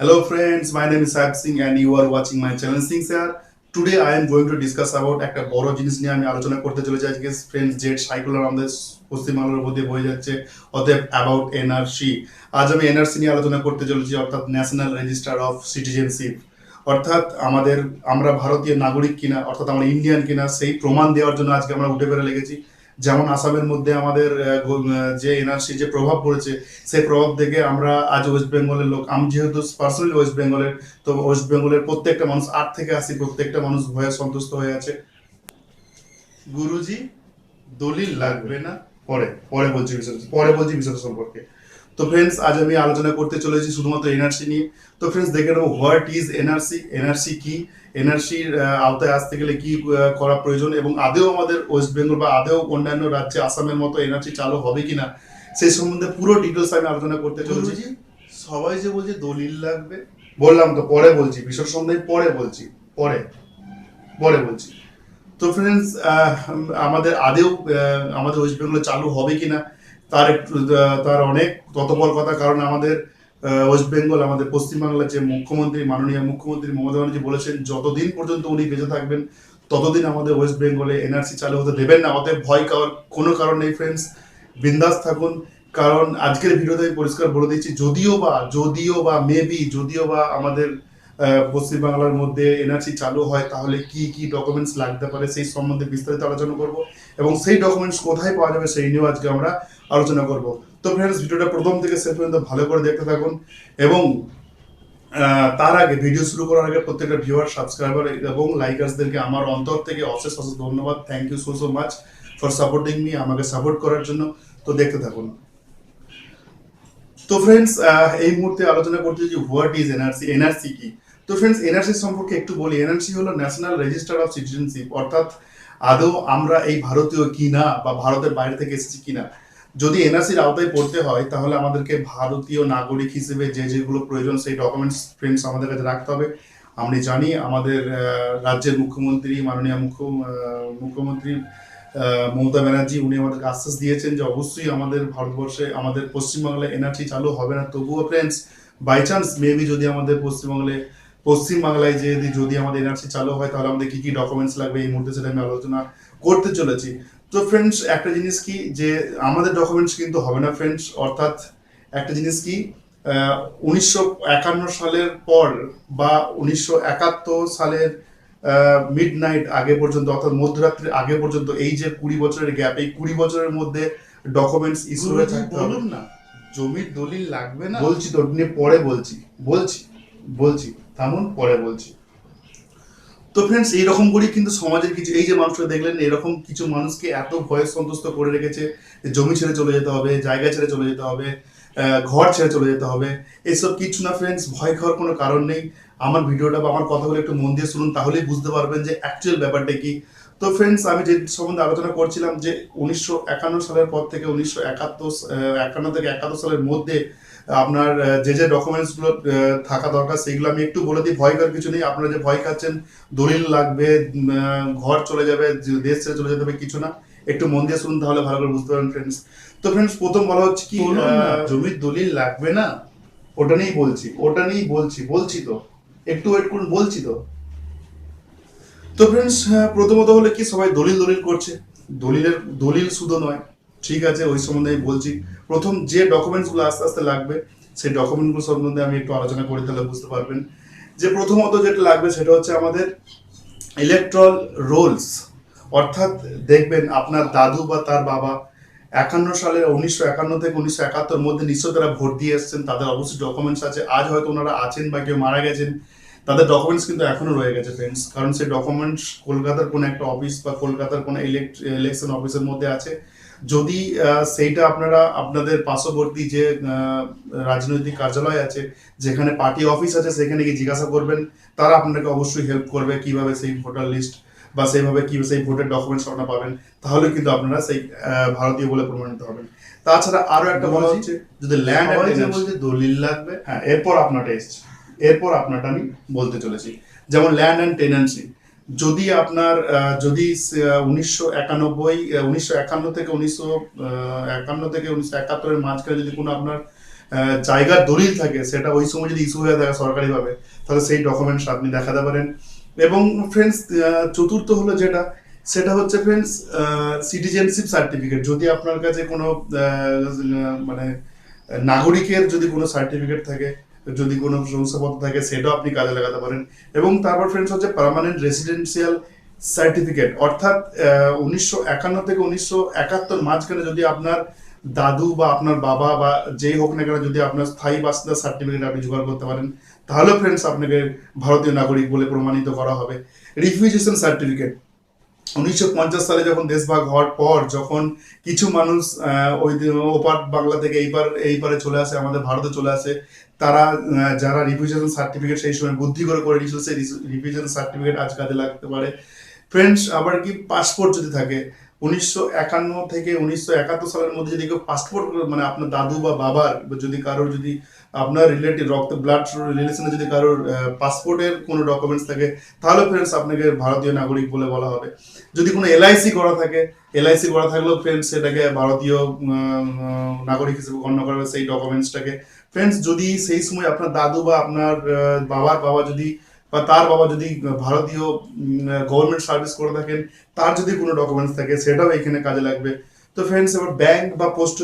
Hello friends, my name is Singh and you are watching my channel Singh sir. Today I am going to discuss about একটা বড় জিনিস নিয়ে আমি আলোচনা করতে চলেছি আজকে ফ্রেন্ডস জেট সাইক্লোন আমাদের পশ্চিমবাংলার মধ্যে বয়ে যাচ্ছে অতএব অ্যাবাউট এনআরসি। আজ আমি এনআরসি নিয়ে আলোচনা করতে চলেছি অর্থাৎ ন্যাশনাল রেজিস্টার অফ সিটিজেনশিপ। অর্থাৎ আমরা ভারতীয় নাগরিক কিনা অর্থাৎ আমরা ইন্ডিয়ান কিনা সেই প্রমাণ দেওয়ার জন্য আজকে আমরা উঠে বেড়ে লেগেছি। যেমন আসামের মধ্যে আমাদের যে এনআরসি যে প্রভাব পড়েছে সেই প্রভাব থেকে আমরা আজ ওয়েস্ট বেঙ্গলের লোক, আমি যেহেতু পার্সোনালি ওয়েস্ট বেঙ্গলের, তো ওয়েস্ট বেঙ্গলের প্রত্যেকটা মানুষ 8 থেকে 80 প্রত্যেকটা মানুষ ভয়ে সন্তুষ্ট হয়ে আছে। গুরুজি দলিল লাগবে না, পরে পরে বলছি বিষয়টা সম্পর্কে। তো ফ্রেন্ডস আজ আমি আলোচনা করতে চলেছি শুধুমাত্র এনআরসি নিয়ে। তো ফ্রেন্ডস দেখে নেবো হোয়াট ইজ এনআরসি, এনআরসি কি, এনআরসির আওতায় আসতে গেলে কি করা প্রয়োজন এবং আদেও আমাদের ওয়েস্ট বেঙ্গল বা আদেও অন্যান্য রাজ্যে আসামের মতো এনআরসি চালু হবে কিনা সেই সম্বন্ধে পুরো ডিটেলস আমি আলোচনা করতে চলেছি। সবাই যে বলছে দলিল লাগবে, বললাম তো পরে বলছি, বিষয় সম্বন্ধে পরে বলছি, পরে পরে বলছি। তো ফ্রেন্ডস আমাদের আদেও আমাদের ওয়েস্ট বেঙ্গলে চালু হবে কিনা তার একটু তার অনেক ততপর কথা, কারণ আমাদের ওয়েস্ট বেঙ্গল আমাদের পশ্চিমবাংলার যে মুখ্যমন্ত্রী মাননীয় মুখ্যমন্ত্রী মমতা ব্যানার্জি বলেছেন যতদিন পর্যন্ত উনি বেঁচে থাকবেন ততদিন আমাদের ওয়েস্ট বেঙ্গলে এনআরসি চালু হতে দেবেন না। অতএব ভয় পাওয়ার কোনো কারণ নেই ফ্রেন্ডস, বিন্দাস থাকুন। কারণ আজকের ভিডিওতে আমি পরিষ্কার বলে দিচ্ছি যদিও বা আমাদের পশ্চিমবাংলার মধ্যে এনআরসি চালু হয় তাহলে কি কি ডকুমেন্টস লাগতে পারে সেই সম্বন্ধে বিস্তারিত আলোচনা করব এবং সেই ডকুমেন্টস কোথায় পাওয়া যাবে সেই নিয়েও আজকে আমরা আলোচনা করব। তো ফ্রেন্ডস ভিডিওটা প্রথম থেকে শেষ পর্যন্ত ভালো করে দেখতে থাকুন এবং তার আগে ভিডিও শুরু করার আগে প্রত্যেকটা ভিউয়ার, সাবস্ক্রাইবার এবং লাইকার্সদেরকে আমার অন্তর থেকে অশেষ অশেষ ধন্যবাদ। Thank you so much for supporting me, আমাকে সাপোর্ট করার জন্য। তো দেখতে থাকুন। তো ফ্রেন্ডস এই মুহূর্তে আলোচনা করতে যে হোয়াট ইজ এনআরসি, এনআরসি কি। তো ফ্রেন্ডস এনআরসি সম্পর্কে একটু বলি। এনআরসি হলো ন্যাশনাল রেজিস্টার অফ সিটিজেনশিপ, অর্থাৎ আদৌ আমরা এই ভারতীয় কিনা বা ভারতের বাইরে থেকে এসেছি কিনা। যদি এনআরসির আওতায় পড়তে হয় তাহলে আমাদেরকে ভারতীয় নাগরিক হিসেবে যে যেগুলো প্রয়োজন সেই ডকুমেন্টস ফ্রেন্ডস আমাদের কাছে রাখতে হবে। আমি জানি আমাদের রাজ্যের মুখ্যমন্ত্রী মাননীয় মুখ্যমন্ত্রী মমতা ব্যানার্জি উনি আমাদেরকে আশ্বাস দিয়েছেন যে অবশ্যই আমাদের ভারতবর্ষে আমাদের পশ্চিমবাংলায় এনআরসি চালু হবে না। তবুও ফ্রেন্ডস বাই চান্স মেবি যদি আমাদের পশ্চিমবাংলায় যদি আমাদের এনআরসি চালু হয় তাহলে আমাদের কি কি ডকুমেন্টস লাগবে এই মুহূর্তে সেটা আমি আলোচনা করতে চলেছি। তো ফ্রেন্ডস একটা জিনিস কি যে আমাদের ডকুমেন্টস কিন্তু হবে না ফ্রেন্ডস, অর্থাৎ একটা জিনিস কি 1951 সালের পর বা 1971 সালের মিড নাইট আগে পর্যন্ত অর্থাৎ মধ্যরাত্রির আগে পর্যন্ত এই যে 20 বছরের গ্যাপ, এই 20 বছরের মধ্যে ডকুমেন্টস ইস্যু হয়ে থাকতে হবে। বলুন না জমির দলিল লাগবে না, বলছি তো পরে বলছি থামুন, পরে বলছি। তো ফ্রেন্ডস এইরকম করি কিন্তু সমাজের কিছু এই যে মানুষরা দেখলেন এরকম কিছু মানুষকে এত ভয়ে সন্তুষ্ট করে রেখেছে যে জমি ছেড়ে চলে যেতে হবে, জায়গা ছেড়ে চলে যেতে হবে, ঘর ছেড়ে চলে যেতে হবে। এসব কিছু না ফ্রেন্ডস, ভয় খাওয়ার কোনো কারণ নেই। আমার ভিডিওটা বা আমার কথাগুলো একটু মন দিয়ে শুনুন, তাহলেই বুঝতে পারবেন যে অ্যাকচুয়াল ব্যাপারটা কি। তো ফ্রেন্ডস আমি যে সম্বন্ধে আলোচনা করছিলাম যে 1951 সালের পর থেকে 1951 সালের মধ্যে আপনার যে যে ডকুমেন্টসগুলো থাকা দরকার সেইগুলো আমি একটু বলে দিই। ভয় করার কিছু নেই। আপনারা যে ভয় খাচ্ছেন দলিল লাগবে, ঘর চলে যাবে, দেশ ছেড়ে চলে যেতে হবে, কিছু না। একটু মন দিয়ে শুনুন তাহলে ভালো করে বুঝতে পারবেন ফ্রেন্ডস। তো ফ্রেন্ডস প্রথম বলা হচ্ছে কি জমির দলিল লাগবে না, ওটা নিয়েই বলছি তো একটু ওয়েট করুন, বলছি তো। তো ফ্রেন্ডস প্রথমত হলে কি সবাই দলিল করছে, দলিল শুধু নয়, ঠিক আছে ওই সম্বন্ধে আমি বলছি। প্রথম যে ডকুমেন্টসগুলো আস্তে আস্তে লাগবে সেই ডকুমেন্টগুলো সম্বন্ধে আমি একটু আলোচনা করি, তাহলে বুঝতে পারবেন যে প্রথমত যেটা লাগবে সেটা হচ্ছে আমাদের ইলেকট্রাল রোলস। অর্থাৎ দেখবেন আপনার দাদু বা তার বাবা 1951 থেকে 1971 মধ্যে নিশ্চয় তারা ভোট দিয়ে এসছেন, তাদের অবশ্যই ডকুমেন্টস আছে। আজ হয়তো ওনারা আছেন বা কেউ মারা গেছেন, তাদের ডকুমেন্টস কিন্তু এখনো রয়ে গেছে ফ্রেন্ডস, কারণ সেই ডকুমেন্টস কলকাতার কোনো একটা অফিস বা কলকাতার কোনো ইলেকশন অফিসের মধ্যে আছে। যদি সেইটা আপনারা আপনাদের পার্শ্ববর্তী যে রাজনৈতিক কার্যালয় আছে, যেখানে পার্টি অফিস আছে, সেখানে গিয়ে জিজ্ঞাসা করবেন, তারা আপনাকে অবশ্যই হেল্প করবে কিভাবে সেই ভোটার লিস্ট বা সেইভাবে কি সেই ভোটের ডকুমেন্টস আপনারা পাবেন, তাহলে কিন্তু আপনারা সেই ভারতীয় বলে প্রমাণিত হবেন। তাছাড়া আরো একটা বলা হচ্ছে যদি ল্যান্ড বলছে দলিল লাগবে, হ্যাঁ এরপর আপনারটা আমি বলতে চলেছি। যেমন ল্যান্ড অ্যান্ড টেনেন্সি, যদি আপনার যদি 1951 থেকে 1971 মাঝখানে যদি কোনো আপনার জায়গার দলিল থাকে, সেটা ওই সময় যদি ইস্যু হয়ে থাকে সরকারিভাবে, তাহলে সেই ডকুমেন্টস আপনি দেখাতে পারেন। এবং ফ্রেন্ডস চতুর্থ হলো যেটা, সেটা হচ্ছে ফ্রেন্ডস সিটিজেনশিপ সার্টিফিকেট। যদি আপনার কাছে কোনো মানে নাগরিকের যদি কোনো সার্টিফিকেট থাকে, যদি কোনো শংসাপত্র থাকে, সেটাও আপনি কাজে লাগাতে পারেন। এবং তারপর ফ্রেন্ডস হচ্ছে পার্মানেন্ট রেসিডেন্সিয়াল সার্টিফিকেট, অর্থাৎ 1951 থেকে 1971 মাঝখানে যদি আপনার দাদু বা আপনার বাবা বা যেই হোক না কেন, যদি আপনার স্থায়ী বাসিন্দার সার্টিফিকেট আপনি জোগাড় করতে পারেন, তাহলে ফ্রেন্ডস আপনাকে ভারতীয় নাগরিক বলে প্রমাণিত করা হবে। রিফিউজিশন সার্টিফিকেট, 1950 সালে যখন দেশভাগ হওয়ার পর, যখন কিছু মানুষ ওই ওপার বাংলা থেকে এইপারে চলে আসে, আমাদের ভারতে চলে আসে, তারা যারা রিফিউজিশন সার্টিফিকেট সেই সময় বুদ্ধি করে নিয়েছিল, সেই রিফিউজিশন সার্টিফিকেট আজ কাজে লাগতে পারে। ফ্রেন্ডস আবার কি, পাসপোর্ট যদি থাকে, 1951 থেকে 1971 সালের মধ্যে যদি কেউ পাসপোর্ট, মানে আপনার দাদু বা বাবার, যদি কারোর, যদি আপনার রিলেটিভ রক্ত ব্লাড রিলেশনে যদি কারোর পাসপোর্টের কোনো ডকুমেন্টস থাকে, তাহলে ফ্রেন্ডস আপনাকে ভারতীয় নাগরিক বলে বলা হবে। যদি কোনো এলআইসি করা থাকে, এলআইসি করা থাকলেও ফ্রেন্ডস সেটাকে ভারতীয় নাগরিক হিসেবে গণ্য করা হবে সেই ডকুমেন্টসটাকে। ফ্রেন্ডস যদি সেই সময় আপনার দাদু বা আপনার বাবার বাবা যদি, বা তার বাবা যদি ভারতীয় গভর্নমেন্ট সার্ভিস করে থাকেন, তার যদি কোনো ডকুমেন্টস থাকে, সেটাও এখানে কাজে লাগবে। তো ফ্রেন্ডস এবার ব্যাংক বা পোস্ট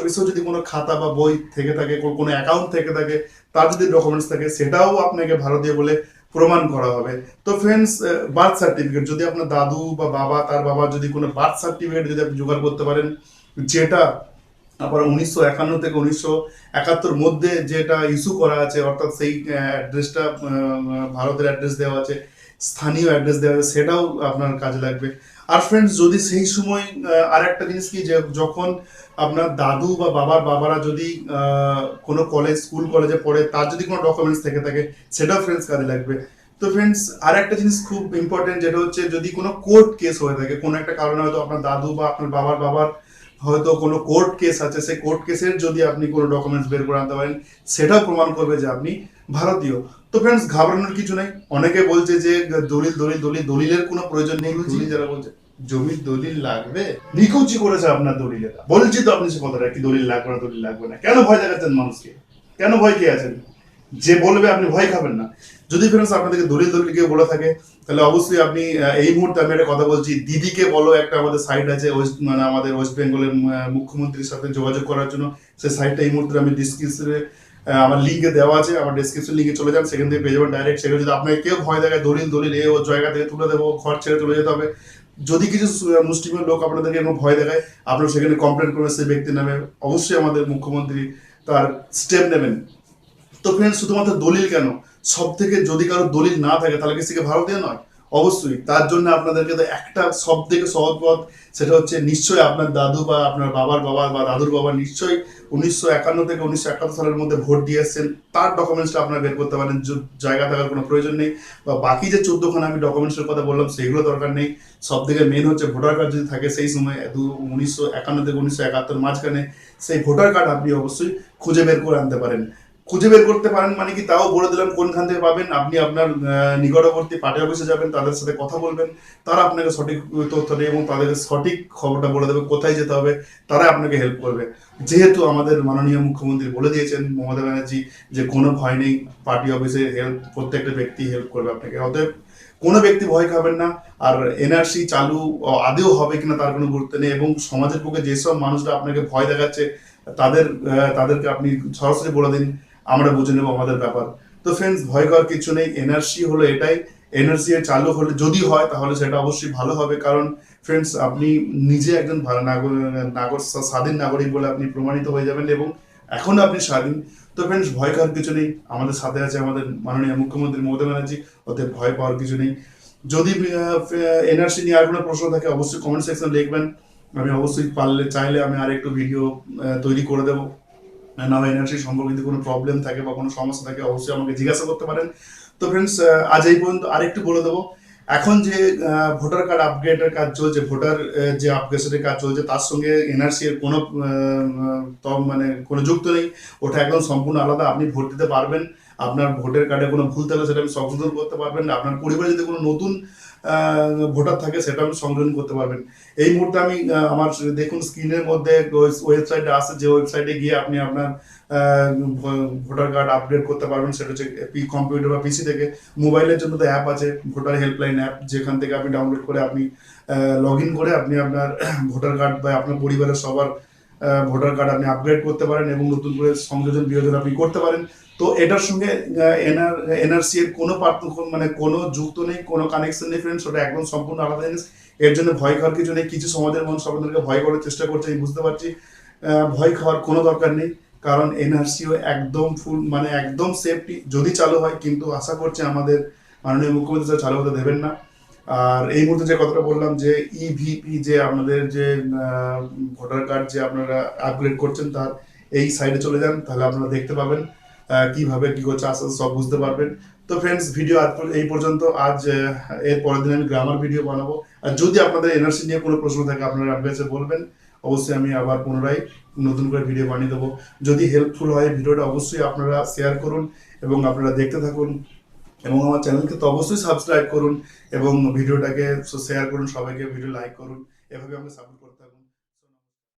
অফিসেও যদি কোনো খাতা বা বই থেকে থাকে, কোনো অ্যাকাউন্ট থেকে থাকে, তার যদি ডকুমেন্টস থাকে, সেটাও আপনাকে ভারতীয় বলে প্রমাণ করা হবে। তো ফ্রেন্ডস বার্থ সার্টিফিকেট, যদি আপনার দাদু বা বাবা, তার বাবা যদি কোনো বার্থ সার্টিফিকেট যদি আপনি জোগাড় করতে পারেন, যেটা আবার 1951 থেকে 1971 মধ্যে যেটা ইস্যু করা আছে, অর্থাৎ সেই অ্যাড্রেসটা ভারতের অ্যাড্রেস দেওয়া আছে, স্থানীয় অ্যাড্রেস দেওয়া আছে, সেটাও আপনার কাজে লাগবে। আর ফ্রেন্ডস যদি সেই সময় আর একটা জিনিস কি, যে যখন আপনার দাদু বা বাবারা যদি কোনো স্কুল কলেজে পড়ে, তার যদি কোনো ডকুমেন্টস থেকে থাকে, সেটাও ফ্রেন্ডস কাজে লাগবে। তো ফ্রেন্ডস আর একটা জিনিস খুব ইম্পর্টেন্ট, যেটা হচ্ছে যদি কোনো কোর্ট কেস হয়ে থাকে, কোনো একটা কারণে হয়তো আপনার দাদু বা আপনার বাবার হয়তো কোনো কোর্ট কেস আছে, সেই কোর্ট কেসের যদি আপনি কোনো ডকুমেন্টস বের করে আনতে পারেন, সেটাও প্রমাণ করবে যে আপনি ভারতীয়। তো ফ্রেন্ডস ঘাবড়ানোর কিছু নেই। অনেকে বলছে যে দলিলের কোনো প্রয়োজন নেই। দলিল যারা বলছে জমির দলিল লাগবে, নিকুচি করেছে আপনার দলিলের। বলছি তো আপনি সে কথাটা, কি দলিল লাগবে না, দলিল লাগবে না, কেন ভয় দেখাচ্ছেন মানুষকে? কেন ভয় খেয়ে আছেন? যে বলবে আপনি ভয় খাবেন না। যদি ফ্রেন্ডস আপনাদেরকে দলিল কেউ বলে থাকে, তাহলে অবশ্যই আপনি এই মুহূর্তে আমি একটা কথা বলছি, দিদিকে বলো, একটা আমাদের সাইট আছে মানে আমাদের ওয়েস্ট বেঙ্গলের মুখ্যমন্ত্রীর সাথে যোগাযোগ করার জন্য। সেই সাইটটা এই মুহূর্তে আমি ডিসক্রিপশনে আমার লিঙ্কে দেওয়া আছে, আমার ডিসক্রিপশন লিঙ্কে চলে যান, সেখান থেকে পেয়ে যাবেন ডাইরেক্ট। সেখানে যদি আপনাকে কেউ ভয় দেখায় দলিল এ ওর জায়গা থেকে তুলে দেবো, ঘর ছেড়ে চলে যেতে হবে, যদি কিছু মুসলিমের লোক আপনাদেরকে এরকম ভয় দেখায়, আপনারা সেখানে কমপ্লেন করবেন সেই ব্যক্তির নামে, অবশ্যই আমাদের মুখ্যমন্ত্রী তার স্টেপ নেবেন। তো ফ্রেন্ডস শুধুমাত্র দলিল কেন, সব থেকে যদি কারো দলিল না থাকে, তাহলে কি সে ভারতীয় নয়? অবশ্যই। তার জন্য আপনাদেরকে তো একটা সব থেকে সহজ পথ, সেটা হচ্ছে নিশ্চয়ই আপনার দাদু বা আপনার বাবার বাবা বা দাদুর বাবা নিশ্চয়ই 1951 থেকে 1971 সালের মধ্যে ভোট দিয়ে এসছেন, তার ডকুমেন্টসটা আপনারা বের করতে পারেন। জায়গা থাকার কোনো প্রয়োজন নেই, বা বাকি যে 14খানা আমি ডকুমেন্টসের কথা বললাম, সেগুলো দরকার নেই। সব থেকে মেন হচ্ছে ভোটার কার্ড যদি থাকে সেই সময় 1951 থেকে 1971 মাঝখানে, সেই ভোটার কার্ড আপনি অবশ্যই খুঁজে বের করে আনতে পারেন। খুঁজে বের করতে পারেন মানে কি, তাও বলে দিলাম কোনখান থেকে পাবেন। আপনি আপনার নিকটবর্তী পার্টি অফিসে যাবেন, তাদের সাথে কথা বলবেন, তারা আপনাকে সঠিক তথ্য দেবে এবং তাদের সঠিক খবরটা বলে দেবে কোথায় যেতে হবে, তারা আপনাকে হেল্প করবে। যেহেতু আমাদের মাননীয় মুখ্যমন্ত্রী বলে দিয়েছেন মমতা ব্যানার্জি, যে কোনো ভয় নেই, পার্টি অফিসে হেল্প, প্রত্যেকটা ব্যক্তি হেল্প করবে আপনাকে। অতএব কোনো ব্যক্তি ভয় খাবেন না। আর এনআরসি চালু আদেও হবে কিনা তার কোনো গুরুত্ব নেই, এবং সমাজের পক্ষে যেসব মানুষরা আপনাকে ভয় দেখাচ্ছে, তাদেরকে আপনি সরাসরি বলে দিন, আমরা বুঝে নেবো আমাদের ব্যাপার। তো ফ্রেন্ডস ভয় করার কিছু নেই। এনআরসি হলো এটাই, এনআরসি এর চালু হলে যদি হয়, তাহলে সেটা অবশ্যই ভালো হবে। কারণ ফ্রেন্ডস আপনি নিজে একজন ভালো স্বাধীন নাগরিক বলে আপনি প্রমাণিত হয়ে যাবেন, এবং এখন আপনি স্বাধীন। তো ফ্রেন্ডস ভয় খাওয়ার কিছু নেই, আমাদের সাথে আছে আমাদের মাননীয় মুখ্যমন্ত্রী মমতা ব্যানার্জি, ওতে ভয় পাওয়ার কিছু নেই। যদি এনআরসি নিয়ে আর কোনো প্রশ্ন থাকে, অবশ্যই কমেন্ট সেকশনে লিখবেন। আমি অবশ্যই চাইলে আমি আর একটু ভিডিও তৈরি করে দেবো। না হয় এনআরসি সম্পর্কিত কোনো প্রবলেম থাকে বা কোনো সমস্যা থাকে, অবশ্যই আমাকে জিজ্ঞাসা করতে পারেন। তো ফ্রেন্ডস আজ এই পর্যন্ত। আরেকটু বলে দেবো, এখন যে ভোটার কার্ড আপগ্রেডের কাজ চলছে, ভোটার যে আপগ্রেডের কাজ চলছে, তার সঙ্গে এনআরসি এর কোনো মানে কোনো যুক্ত নেই। ওটা একদম সম্পূর্ণ আলাদা। আপনি ভোট দিতে পারবেন, আপনার ভোটার কার্ডে কোনো ভুল থাকলে সেটা আপনি সংশোধন করতে পারবেন। আপনার পরিবারে যদি কোনো নতুন ভোটার থাকে সেটা আপনি সংযোজন করতে পারবেন। এই মুহূর্তে আমি আমার দেখুন স্ক্রিনের মধ্যে ওয়েবসাইটে আছে, যে ওয়েবসাইটে গিয়ে আপনি আপনার ভোটার কার্ড আপডেট করতে পারবেন। সেটা হচ্ছে কম্পিউটার বা পিসি থেকে। মোবাইলের জন্য তো অ্যাপ আছে, ভোটার হেল্পলাইন অ্যাপ, যেখান থেকে আপনি ডাউনলোড করে আপনি লগ ইন করে আপনি আপনার ভোটার কার্ড বা আপনার পরিবারের সবার ভোটার কার্ড আপনি আপগ্রেড করতে পারেন এবং নতুন করে সংযোজন বিয়োজন আপনি করতে পারেন। তো এটার সঙ্গে এনআরসি এর কোনো পার্থক্য মানে কোনো যুক্ত নেই, কোনো কানেকশন নেই ফ্রেন্ডস, ওটা একদম সম্পূর্ণ আলাদা জিনিস। এর জন্য ভয় খাওয়ার কিছু নেই। কিছু সমাজের মানুষ আপনাদেরকে ভয় করার চেষ্টা করছে, আমি বুঝতে পারছি। ভয় খাওয়ার কোনো দরকার নেই, কারণ এনআরসিও একদম ফুল মানে একদম সেফটি যদি চালু হয়, কিন্তু আশা করছি আমাদের মাননীয় মুখ্যমন্ত্রী স্যার চালু হতে দেবেন না। আর এই মুহূর্তে যে কথাটা বললাম যে ইভিপি, যে আপনাদের যে ভোটার কার্ড যে আপনারা আপগ্রেড করছেন, তার এই সাইডে চলে যান, তাহলে আপনারা দেখতে পাবেন কিভাবে কি করছে, আস্তে আস্তে সব বুঝতে পারবেন। তো ফ্রেন্ডস, ভিডিও এই পর্যন্ত। আজ এর পরের দিন আমি গ্রামার ভিডিও বানাবো। আর যদি আপনাদের এনআরসি নিয়ে কোনো প্রশ্ন থাকে আপনারা আমার কাছে বলবেন, অবশ্যই আমি আবার পুনরায় নতুন করে ভিডিও বানিয়ে দেবো। যদি হেল্পফুল হয় ভিডিওটা অবশ্যই আপনারা শেয়ার করুন এবং আপনারা দেখতে থাকুন, এবং আমার চ্যানেলকে তো অবশ্যই সাবস্ক্রাইব করুন এবং ভিডিওটাকে শেয়ার করুন, সবাইকে ভিডিও লাইক করুন, এভাবে আমাকে সাপোর্ট করুন।